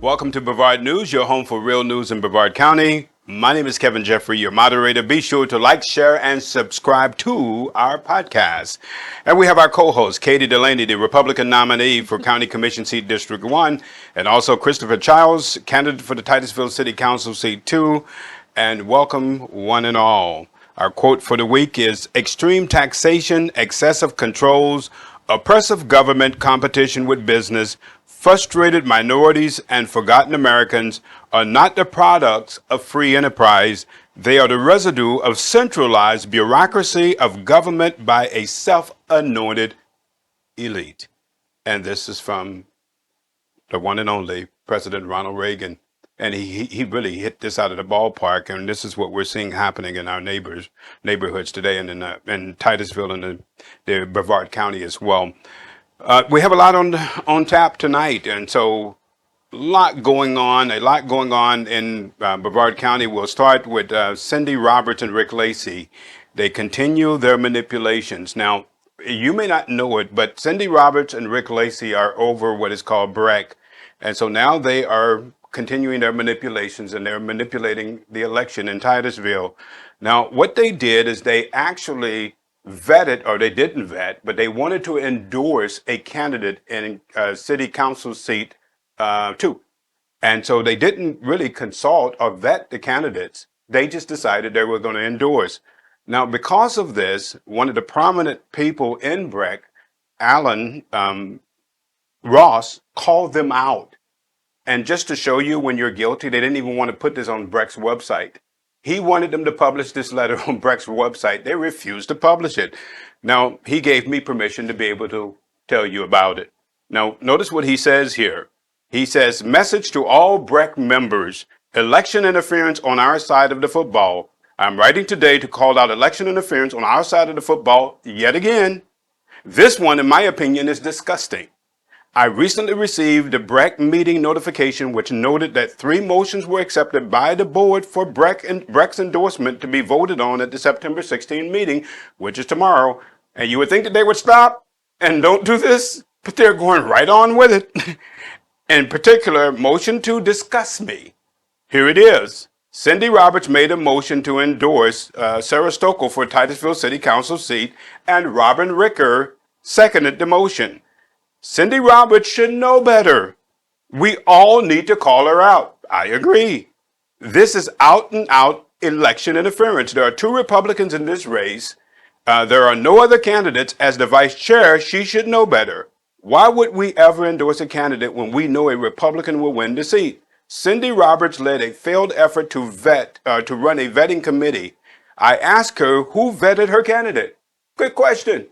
Welcome to Brevard News, your home for real news in Brevard County. My name is Kevin Jeffrey, your moderator. Be sure to like, share, and subscribe to our podcast. And we have our co-host, Katie Delaney, the Republican nominee for County Commission seat District 1, and also Christopher Childs, candidate for the Titusville City Council seat 2. And welcome one and all. Our quote for the week is extreme taxation, excessive controls, oppressive government, competition with business, frustrated minorities, and forgotten Americans are not the products of free enterprise. They are the residue of centralized bureaucracy of government by a self-anointed elite. And this is from the one and only President Ronald Reagan. And he really hit this out of the ballpark. And this is what we're seeing happening in our neighborhoods today, and in Titusville and the Brevard County as well. We have a lot on tap tonight, and so a lot going on in Brevard County. We'll start with Cindy Roberts and Rick Lacy. They continue their manipulations. Now, you may not know it, but Cindy Roberts and Rick Lacy are over what is called BREC. And so now they are continuing their manipulations, and they're manipulating the election in Titusville. Now, what they did is they actually vetted, or they didn't vet, but they wanted to endorse a candidate in city council seat 2. And so they didn't really consult or vet the candidates. They just decided they were going to endorse. Now, because of this, one of the prominent people in BREC, Alan Ross, called them out. And just to show you when you're guilty, they didn't even want to put this on BREC's website. He wanted them to publish this letter on BREC's website. They refused to publish it. Now, he gave me permission to be able to tell you about it. Now, notice what he says here. He says, message to all BREC members, election interference on our side of the football. I'm writing today to call out election interference on our side of the football yet again. This one, in my opinion, is disgusting. I recently received the BREC meeting notification, which noted that 3 motions were accepted by the board for BREC's endorsement to be voted on at the September 16 meeting, which is tomorrow. And you would think that they would stop and don't do this, but they're going right on with it. In particular, motion to discuss me. Here it is. Cindy Roberts made a motion to endorse Sarah Stokel for Titusville City Council seat, and Robin Ricker seconded the motion. Cindy Roberts should know better. We all need to call her out. I agree. This is out and out election interference. There are 2 Republicans in this race. There are no other candidates. As the vice chair, she should know better. Why would we ever endorse a candidate when we know a Republican will win the seat? Cindy Roberts led a failed effort to run a vetting committee. I asked her who vetted her candidate. Good question.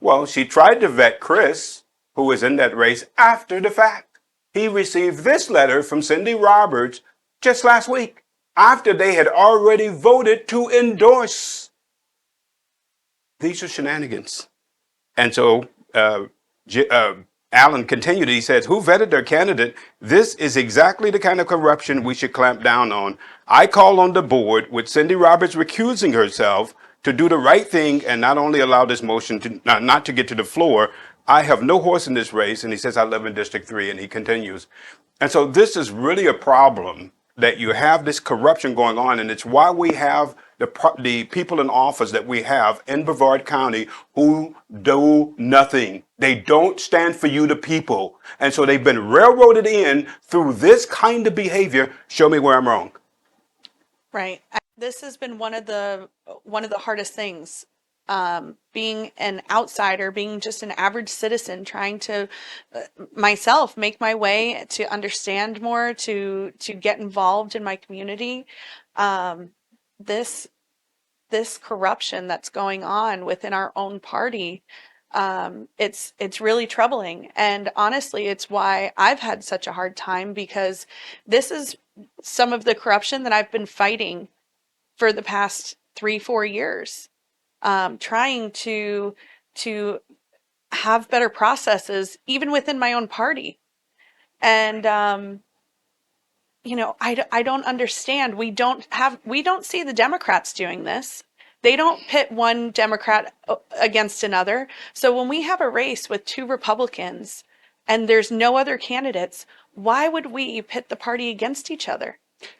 Well, she tried to vet Chris, who was in that race, after the fact. He received this letter from Cindy Roberts just last week, after they had already voted to endorse. These are shenanigans. And so Alan continued. He says, who vetted their candidate? This is exactly the kind of corruption we should clamp down on. I call on the board, with Cindy Roberts recusing herself, to do the right thing and not only allow this motion to not to get to the floor. I have no horse in this race. And he says, I live in District 3, and he continues. And so this is really a problem, that you have this corruption going on, and it's why we have the people in office that we have in Brevard County who do nothing. They don't stand for you, the people. And so they've been railroaded in through this kind of behavior. Show me where I'm wrong. Right. This has been one of the hardest things. Being an outsider, being just an average citizen, trying to myself make my way to understand more, to get involved in my community. This corruption that's going on within our own party, it's really troubling. And honestly, it's why I've had such a hard time, because this is some of the corruption that I've been fighting for the past 3-4 years. Trying to have better processes, even within my own party. And, I don't understand. We don't see the Democrats doing this. They don't pit one Democrat against another. So when we have a race with 2 Republicans and there's no other candidates, why would we pit the party against each other?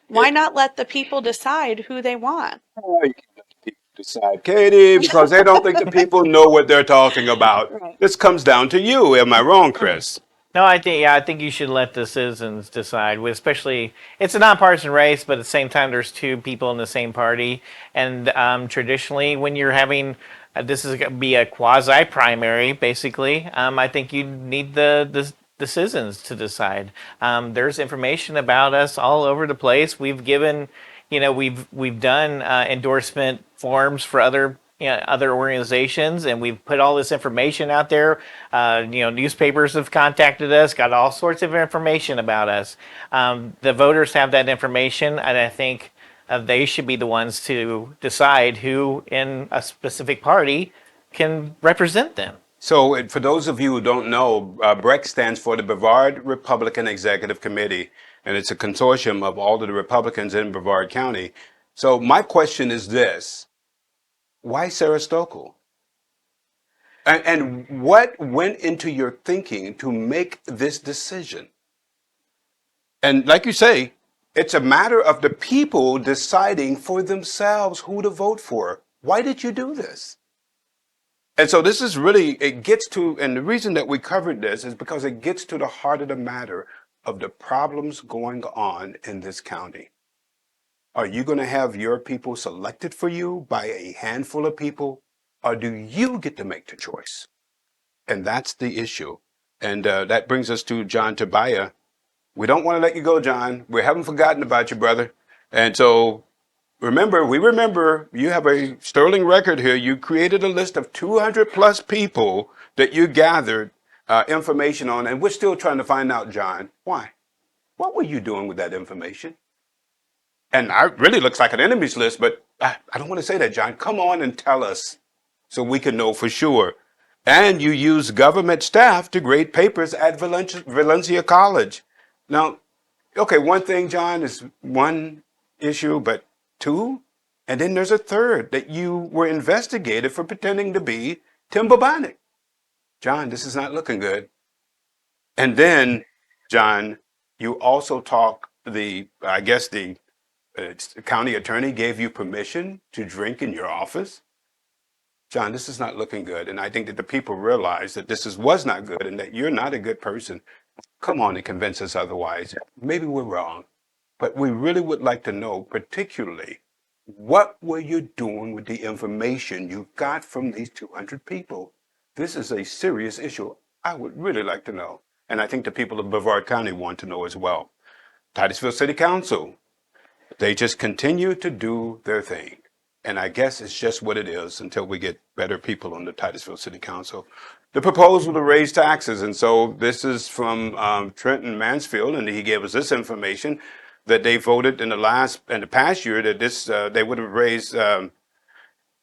Why not let the people decide who they want? Oh, you can't let the people decide, Katie, because they don't think the people know what they're talking about. Right. This comes down to you. Am I wrong, Chris? No, I think you should let the citizens decide. Especially, it's a nonpartisan race, but at the same time, there's two people in the same party, and traditionally, when you're having this is going to be a quasi primary, basically. I think you need the citizens to decide. There's information about us all over the place. We've given, we've done endorsement forms for other organizations, and we've put all this information out there. Newspapers have contacted us, got all sorts of information about us. The voters have that information, and I think they should be the ones to decide who in a specific party can represent them. So, for those of you who don't know, BREC stands for the Brevard Republican Executive Committee, and it's a consortium of all of the Republicans in Brevard County. So, my question is this: why Sarah Stokel? And what went into your thinking to make this decision? And like you say, it's a matter of the people deciding for themselves who to vote for. Why did you do this? And so this is really, it gets to, and the reason that we covered this is because it gets to the heart of the matter of the problems going on in this county. Are you going to have your people selected for you by a handful of people, or do you get to make the choice? And that's the issue. And that brings us to John Tobiah. We don't want to let you go, John. We haven't forgotten about you, brother. And so we remember you have a sterling record here. You created a list of 200 plus people that you gathered information on, and we're still trying to find out, John, why? What were you doing with that information? And it really looks like an enemies list, but I don't want to say that, John. Come on and tell us so we can know for sure. And you use government staff to grade papers at Valencia College. Now, okay, one thing, John, is one issue, but two, and then there's a third, that you were investigated for pretending to be Tim Bobonic. John, this is not looking good. And then, John, you also I guess the county attorney gave you permission to drink in your office. John, this is not looking good. And I think that the people realize that was not good and that you're not a good person. Come on and convince us otherwise. Maybe we're wrong, but we really would like to know, particularly, what were you doing with the information you got from these 200 people? This is a serious issue. I would really like to know. And I think the people of Brevard County want to know as well. Titusville City Council, they just continue to do their thing. And I guess it's just what it is until we get better people on the Titusville City Council. The proposal to raise taxes. And so this is from Trenton Mansfield, and he gave us this information that they voted in the past year that they would have raised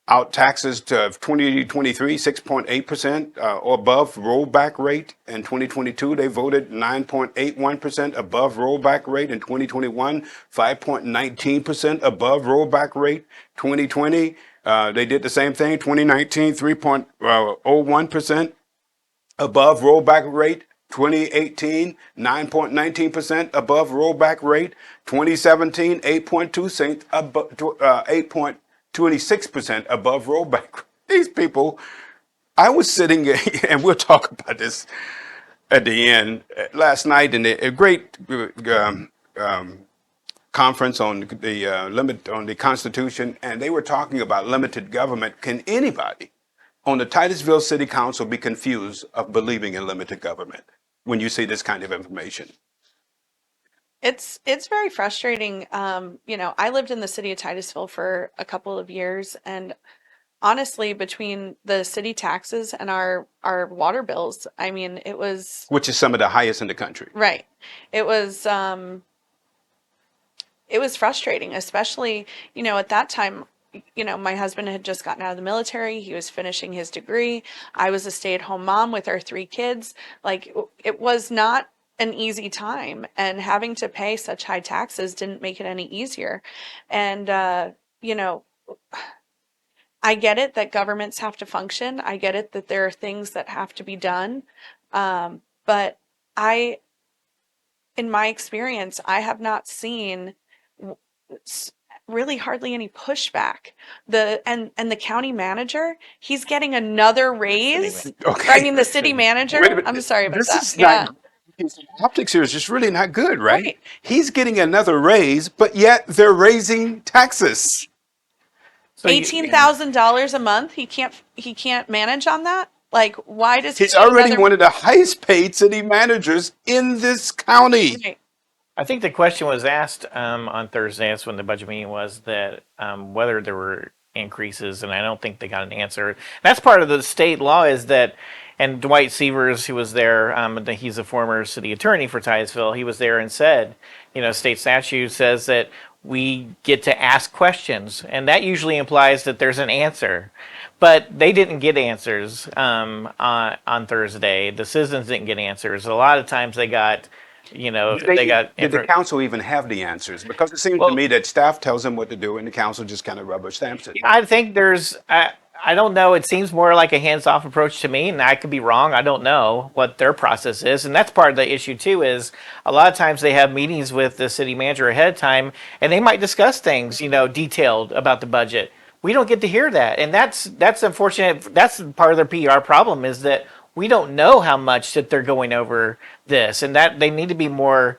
out taxes to 2023, 6.8% or above rollback rate. In 2022, they voted 9.81% above rollback rate. In 2021, 5.19% above rollback rate. 2020, they did the same thing. 2019, 3.01% above rollback rate. 2018, 9.19% above rollback rate. 2017, 8.26% above rollback. These people, I was sitting, and we'll talk about this at the end, last night in a great conference on the Constitution, and they were talking about limited government. Can anybody on the Titusville City Council be confused of believing in limited government when you see this kind of information? It's very frustrating. I lived in the city of Titusville for a couple of years, and honestly, between the city taxes and our water bills, I mean, Which is some of the highest in the country. right. It was frustrating, especially, at that time, my husband had just gotten out of the military. He was finishing his degree. I was a stay-at-home mom with our three kids. Like, it was not an easy time, and having to pay such high taxes didn't make it any easier. And, I get it that governments have to function. I get it that there are things that have to be done. But I in my experience, I have not seen w- really hardly any pushback. And the county manager, he's getting another raise. Or, I Okay. mean, the city manager. Wait a minute. I'm sorry about This that. is Yeah. not. His optics here is just really not good, right? Right. He's getting another raise, but yet they're raising taxes. So $18,000 a month. He can't manage on that. Like, why does he He's need already another? one of the highest paid city managers in this county. Right. I think the question was asked on Thursday. That's when the budget meeting was, that whether there were increases, and I don't think they got an answer. That's part of the state law, is that, and Dwight Severs, who was there, he's a former city attorney for Titusville. He was there and said, state statute says that we get to ask questions, and that usually implies that there's an answer. But they didn't get answers on Thursday. The citizens didn't get answers. A lot of times they got, Did the council even have the answers? Because it seems to Well, me that staff tells them what to do and the council just kind of rubber stamps it. I think I don't know. It seems more like a hands-off approach to me, and I could be wrong. I don't know what their process is, and that's part of the issue too. Is a lot of times they have meetings with the city manager ahead of time, and they might discuss things, detailed about the budget. We don't get to hear that, and that's unfortunate. That's part of their PR problem, is that we don't know how much that they're going over this, and that they need to be more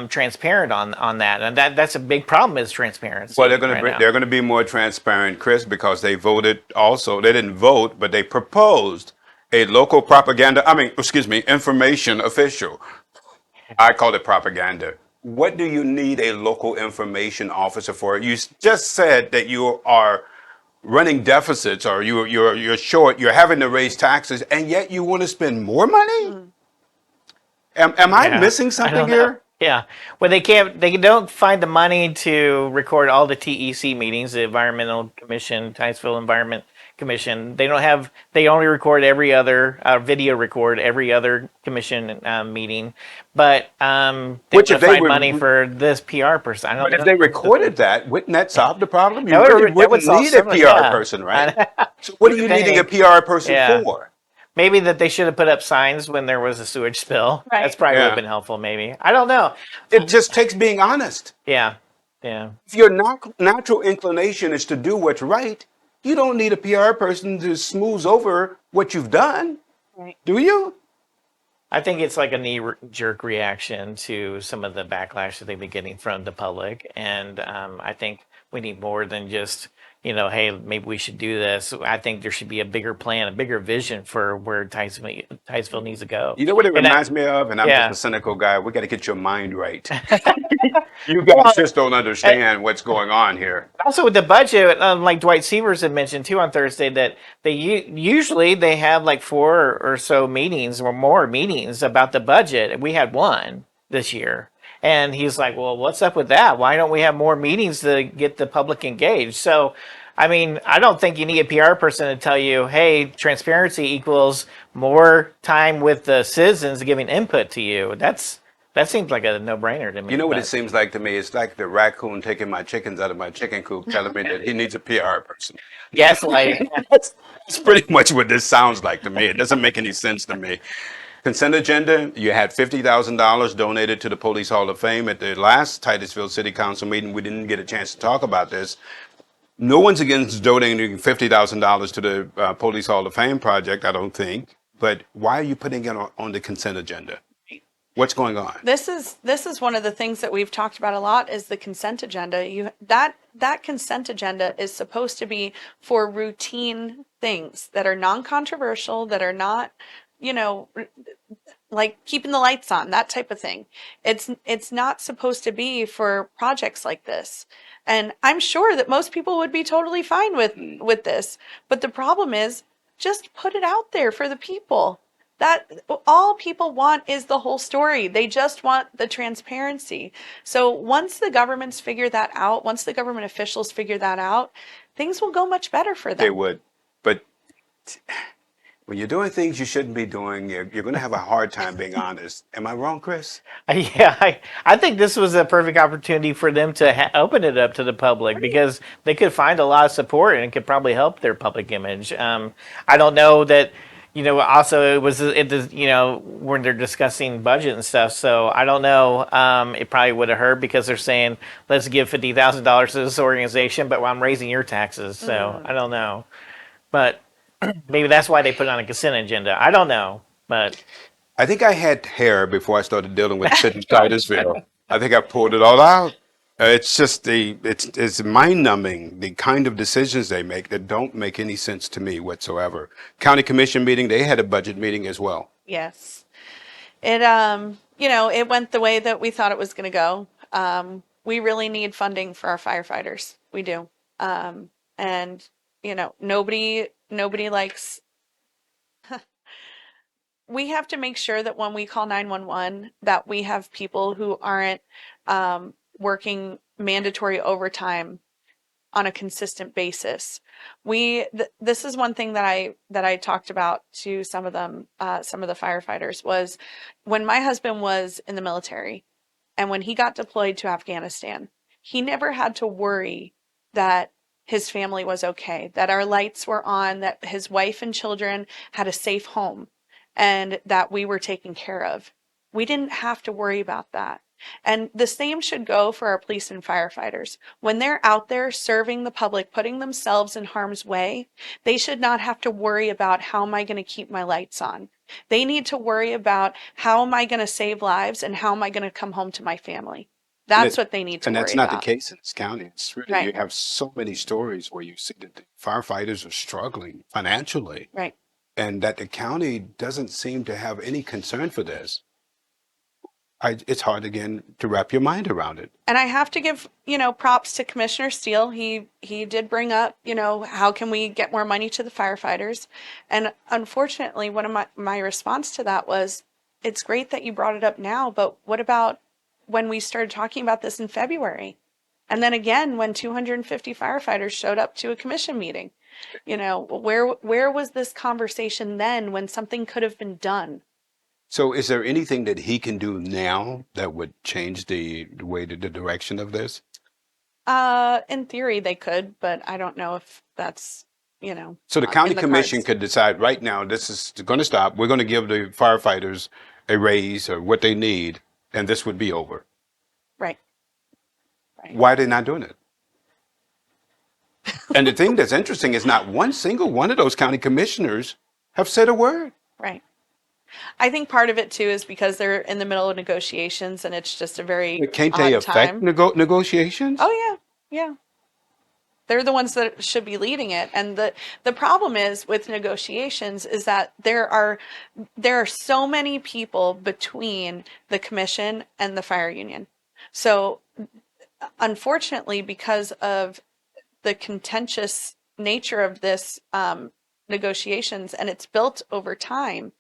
transparent on that, and that's a big problem, is transparency. Well, they're going right to now. they're going to be more transparent, Chris, because they voted also. They didn't vote, but they proposed a local propaganda. I mean, excuse me, information official. I call it propaganda. What do you need a local information officer for? You just said that you are running deficits, or you're short. You're having to raise taxes, and yet you want to spend more money. Am I Yeah, missing I something don't know. here? Yeah. Well, they don't find the money to record all the TEC meetings, the Environmental Commission, Titusville Environment Commission. They only record every other, video record every other commission meeting. But they Which if want to they find were, money for this PR person. I don't but if know. they recorded that, wouldn't that solve the problem? You That would- really that would wouldn't solve need a some of it, PR yeah. person, right? So what are you needing a think? PR person Yeah. for? Maybe that they should have put up signs when there was a sewage spill. Right. That's probably would Yeah. have been helpful, maybe. I don't know. It just takes being honest. Yeah. Yeah. If your natural inclination is to do what's right, you don't need a PR person to smooth over what you've done, Right. do you? I think it's like a knee-jerk reaction to some of the backlash that they've been getting from the public, and I think we need more than just, hey, maybe we should do this. I think there should be a bigger plan, a bigger vision for where Titusville needs to go. You know what it And reminds me of? And I'm yeah. just a cynical guy. We got to get your mind right. You guys just don't understand what's going on here. Also with the budget, like Dwight Severs had mentioned too on Thursday, that they usually they have like 4 or so meetings or more meetings about the budget. We had one this year. And he's like, well, what's up with that? Why don't we have more meetings to get the public engaged? So, I mean, I don't think you need a PR person to tell you, hey, transparency equals more time with the citizens giving input to you. That seems like a no-brainer to me. You know what it but- seems like to me? It's like the raccoon taking my chickens out of my chicken coop, telling me that he needs a PR person. Gaslighting. That's pretty much what this sounds like to me. It doesn't make any sense to me. Consent agenda, you had $50,000 donated to the Police Hall of Fame at the last Titusville City Council meeting. We didn't get a chance to talk about this. No one's against donating $50,000 to the Police Hall of Fame project, I don't think. But why are you putting it on the consent agenda? What's going on? This is one of the things that we've talked about a lot, is the consent agenda. That consent agenda is supposed to be for routine things that are non-controversial, that are not, like keeping the lights on, that type of thing. It's not supposed to be for projects like this. And I'm sure that most people would be totally fine with this. But the problem is, just put it out there for the people. That all people want is the whole story. They just want the transparency. So once the governments figure that out, once the government officials figure that out, things will go much better for them. They would. But when you're doing things you shouldn't be doing, you're going to have a hard time being honest. Am I wrong, Chris? Yeah, I think this was a perfect opportunity for them to open it up to the public, because they could find a lot of support and it could probably help their public image. I don't know that, Also when they're discussing budget and stuff. So I don't know. It probably would have hurt because they're saying let's give $50,000 to this organization, but I'm raising your taxes. So I don't know, but maybe that's why they put it on a consent agenda. I don't know, but I think I had hair before I started dealing with sitting Titusville. I think I pulled it all out. It's just it's mind numbing the kind of decisions they make that don't make any sense to me whatsoever. County commission meeting, they had a budget meeting as well. Yes. It it went the way that we thought it was going to go. We really need funding for our firefighters. We do. And nobody likes we have to make sure that when we call 911 that we have people who aren't working mandatory overtime on a consistent basis. This is one thing that I talked about to some of them, some of the firefighters, was when my husband was in the military and when he got deployed to Afghanistan, he never had to worry that his family was okay, that our lights were on, that his wife and children had a safe home, and that we were taken care of. We didn't have to worry about that. And the same should go for our police and firefighters. When they're out there serving the public, putting themselves in harm's way, they should not have to worry about how am I going to keep my lights on. They need to worry about how am I going to save lives and how am I going to come home to my family. That's what they need to And that's worry not the about. case in this county. It's really, you Right. have so many stories where you see that the firefighters are struggling financially Right. and that the county doesn't seem to have any concern for this. It's hard again to wrap your mind around it. And I have to give, props to Commissioner Steele. He did bring up, how can we get more money to the firefighters? And unfortunately, one of my response to that was, it's great that you brought it up now, but what about when we started talking about this in February? And then again, when 250 firefighters showed up to a commission meeting, where was this conversation then when something could have been done? So is there anything that he can do now that would change the way, the direction of this? In theory they could, but I don't know if that's, So the county in the commission cards. could decide right now, this is going to stop. We're going to give the firefighters a raise or what they need, and this would be over. Right. Right. Why are they not doing it? And the thing that's interesting is not one single one of those county commissioners have said a word. Right. I think part of it too is because they're in the middle of negotiations and it's just a very But can't they odd affect time. negotiations? Oh yeah. Yeah. They're the ones that should be leading it. And the problem is with negotiations is that there are so many people between the commission and the fire union. So unfortunately, because of the contentious nature of this negotiations, and it's built over time,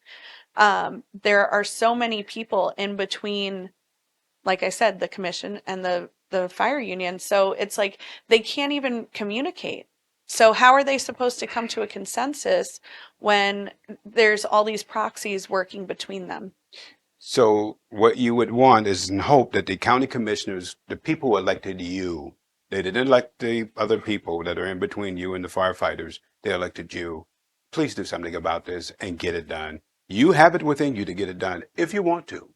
there are so many people in between, like I said, the commission and the fire union. So it's like they can't even communicate. So how are they supposed to come to a consensus when there's all these proxies working between them? So what you would want is and hope that the county commissioners, the people who elected you, they didn't elect the other people that are in between you and the firefighters. They elected you. Please do something about this and get it done. You have it within you to get it done if you want to.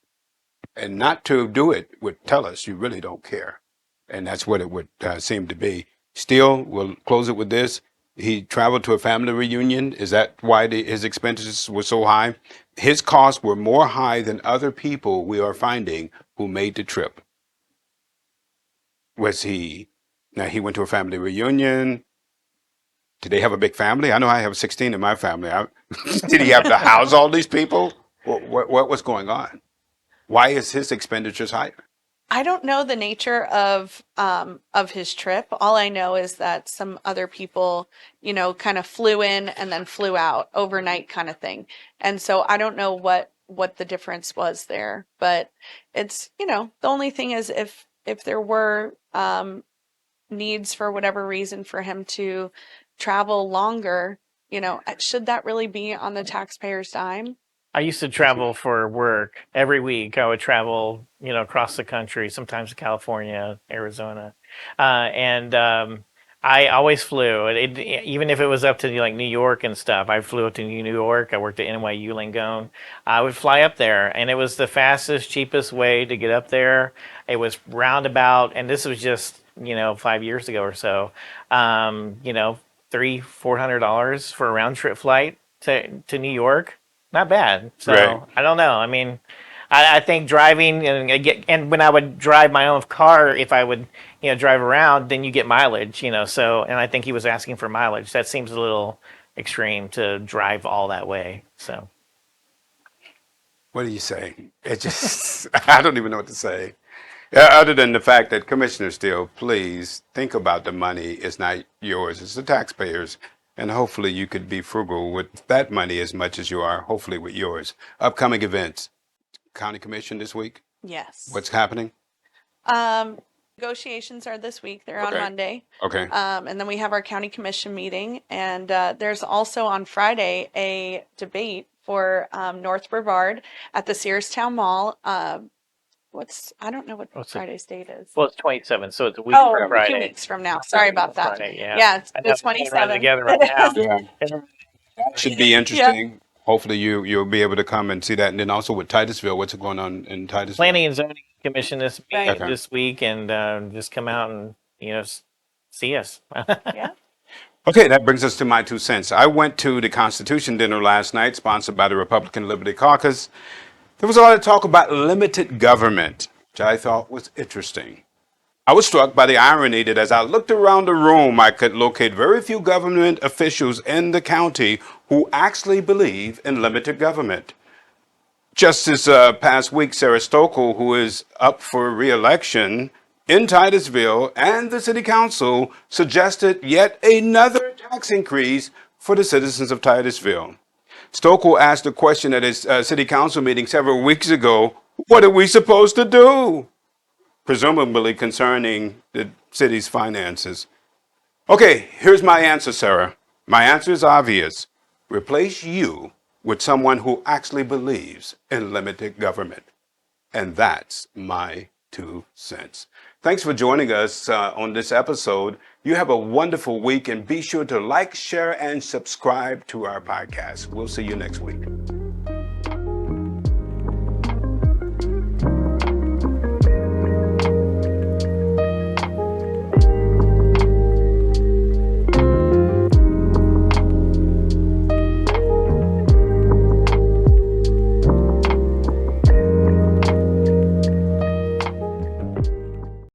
And not to do it would tell us you really don't care. And that's what it would seem to be. Still, we'll close it with this. He traveled to a family reunion. Is that why his expenses were so high? His costs were more high than other people we are finding who made the trip. Now he went to a family reunion. Did they have a big family? I know I have 16 in my family. Did he have to house all these people? What was going on? Why is his expenditures higher? I don't know the nature of his trip. All I know is that some other people, kind of flew in and then flew out overnight kind of thing. And so I don't know what the difference was there. But it's, the only thing is if there were needs for whatever reason for him to travel longer, should that really be on the taxpayer's dime? I used to travel for work every week. I would travel, across the country, sometimes to California, Arizona, and I always flew. Even if it was up to like New York and stuff, I flew up to New York. I worked at NYU Langone. I would fly up there, and it was the fastest, cheapest way to get up there. It was roundabout, and this was just 5 years ago or so. $300-400 for a round trip flight to New York. Not bad. So Right. I don't know. I mean, I think driving and when I would drive my own car, if I would drive around, then you get mileage. So and I think he was asking for mileage. That seems a little extreme to drive all that way. So What do you say? It just, I don't even know what to say. Other than the fact that Commissioner Steele, please think about the money. It's not yours, it's the taxpayers. And hopefully you could be frugal with that money as much as you are, hopefully with yours. Upcoming events, County Commission this week. Yes. What's happening? Negotiations are this week. They're on Okay. Monday. Okay. And then we have our county commission meeting. And there's also on Friday a debate for North Brevard at the Searstown Mall. I don't know what What's it? Friday's date is. well, it's 27, so it's a week Oh, from Friday. 2 weeks from now. Sorry about that. Friday, yeah. Yeah, it's I the know, they can't run 27th. together right now. Yeah. Should be interesting. Hopefully you'll be able to come and see that. And then also with Titusville, what's going on in Titusville? Planning and Zoning Commission this Right. meeting Okay. this week, and just come out and see us. Yeah. Okay, that brings us to my 2 cents. I went to the Constitution dinner last night, sponsored by the Republican Liberty Caucus. There was a lot of talk about limited government, which I thought was interesting. I was struck by the irony that as I looked around the room, I could locate very few government officials in the county who actually believe in limited government. Just this past week, Sarah Stokel, who is up for re-election in Titusville, and the city council suggested yet another tax increase for the citizens of Titusville. Stokel asked a question at his city council meeting several weeks ago, what are we supposed to do? Presumably concerning the city's finances. Okay, here's my answer, Sarah. My answer is obvious. Replace you with someone who actually believes in limited government. And that's my 2 cents. Thanks for joining us on this episode. You have a wonderful week, and be sure to like, share, and subscribe to our podcast. We'll see you next week.